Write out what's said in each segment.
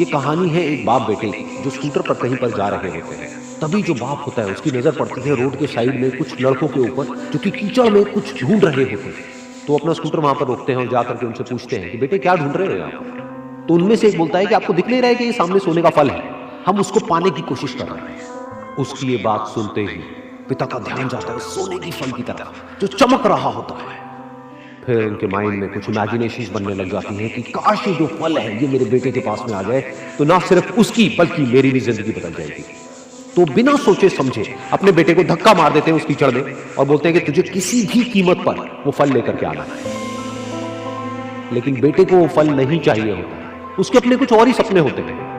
ये कहानी है एक बाप बेटे की जो स्कूटर पर कहीं पर जा रहे होते हैं। तभी जो बाप होता है उसकी नजर पड़ती है रोड के साइड में कुछ लड़कों के ऊपर जो कि कीचड़ में कुछ ढूंढ रहे होते हैं। तो अपना स्कूटर वहां पर रोकते हैं और जाकर के उनसे पूछते हैं कि बेटे क्या ढूंढ रहे हो यहाँ पर। तो उनमें से एक बोलता है कि आपको दिख नहीं रहा है कि ये सामने सोने का फल है, हम उसको पाने की कोशिश कर रहे हैं। उसकी ये बात सुनते ही पिता का ध्यान जाता है सोने की फल की तरफ जो चमक रहा होता है। फिर उनके माइंड में कुछ इमेजिनेशंस बनने लग जाती हैं कि काश ये जो फल है ये मेरे बेटे के पास में आ जाए तो ना सिर्फ उसकी बल्कि मेरी भी जिंदगी बदल जाएगी। तो बिना सोचे समझे अपने बेटे को धक्का मार देते हैं उस कीचड़ में और बोलते हैं कि तुझे किसी भी कीमत पर वो फल लेकर के आना है। लेकिन बेटे को वो फल नहीं चाहिए होता, उसके अपने कुछ और ही सपने होते हैं।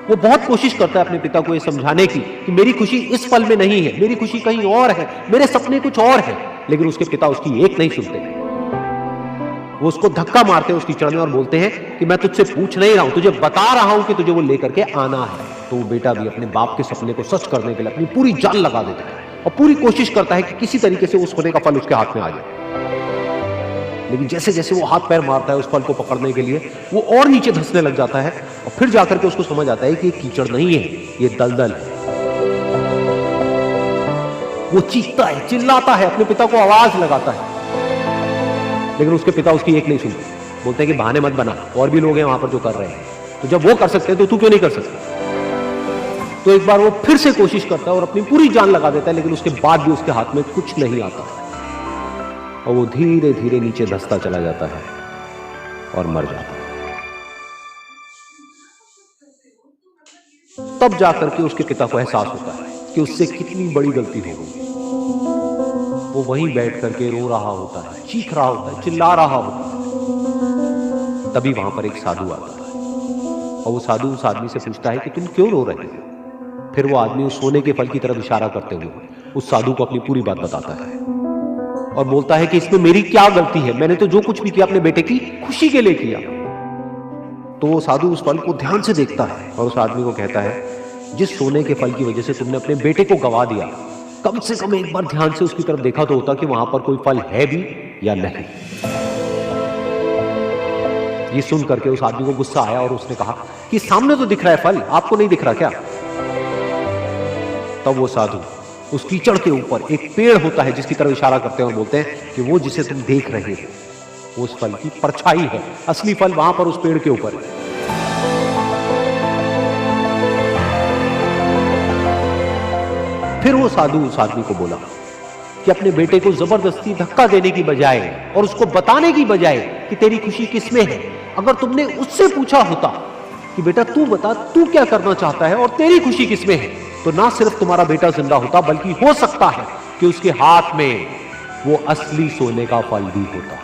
वो बहुत कोशिश करता है अपने पिता को ये समझाने की कि मेरी खुशी इस फल में नहीं है, मेरी खुशी कहीं और है, मेरे सपने कुछ और है। लेकिन उसके पिता उसकी एक नहीं सुनते। वो उसको धक्का मारते हैं उस कीचड़ में और बोलते हैं कि मैं तुझसे पूछ नहीं रहा हूं, तुझे बता रहा हूं कि तुझे वो लेकर के आना है। तो वो बेटा भी अपने बाप के सपने को सच करने के लिए अपनी पूरी जान लगा देता है और पूरी कोशिश करता है कि किसी तरीके से उस सोने का फल उसके हाथ में आ जाए। लेकिन जैसे जैसे वो हाथ पैर मारता है उस फल को पकड़ने के लिए वो और नीचे धंसने लग जाता है और फिर जाकर के उसको समझ आता है कि ये कीचड़ नहीं है, ये दलदल है। वो चीखता है, चिल्लाता है, अपने पिता को आवाज लगाता है, लेकिन उसके पिता उसकी एक नहीं सुनते। बोलते हैं कि बहाने मत बना, और भी लोग हैं वहां पर जो कर रहे हैं, तो जब वो कर सकते हैं तो तू क्यों नहीं कर सकता। तो एक बार वो फिर से कोशिश करता है और अपनी पूरी जान लगा देता है, लेकिन उसके बाद भी उसके हाथ में कुछ नहीं आता और वो धीरे धीरे नीचे धंसता चला जाता है और मर जाता है। तब जाकर के उसके पिता को एहसास होता है कि उससे कितनी बड़ी गलती हो गई। वो वहीं बैठ करके रो रहा होता है, चीख रहा होता है, चिल्ला रहा होता है। तभी वहां पर एक साधु आता है और वो साधु उस आदमी से पूछता है कि तुम क्यों रो रहे हो। फिर वो आदमी उस सोने के फल की तरफ इशारा करते हुए उस साधु को अपनी पूरी बात बताता है और बोलता है कि इसमें मेरी क्या गलती है, मैंने तो जो कुछ भी किया अपने बेटे की खुशी के लिए किया। तो वो साधु उस फल को ध्यान से देखता है और उस आदमी को कहता है, जिस सोने के फल की वजह से तुमने अपने बेटे को गवा दिया, कम से कम एक बार ध्यान से उसकी तरफ देखा तो होता कि वहां पर कोई फल है भी या नहीं। ये सुन करके उस आदमी को गुस्सा आया और उसने कहा कि सामने तो दिख रहा है फल, आपको नहीं दिख रहा क्या। तब वो साधु उस कीचड़ के ऊपर एक पेड़ होता है जिसकी तरफ इशारा करते हैं और बोलते हैं कि वो जिसे तुम देख रहे हो वो उस फल की परछाई है, असली फल वहां पर उस पेड़ के ऊपर है। फिर वो साधु उस आदमी को बोला कि अपने बेटे को जबरदस्ती धक्का देने की बजाय और उसको बताने की बजाय कि तेरी खुशी किसमें है, अगर तुमने उससे पूछा होता कि बेटा तू बता तू क्या करना चाहता है और तेरी खुशी किसमें है, तो ना सिर्फ तुम्हारा बेटा जिंदा होता बल्कि हो सकता है कि उसके हाथ में वो असली सोने का फल भी होता।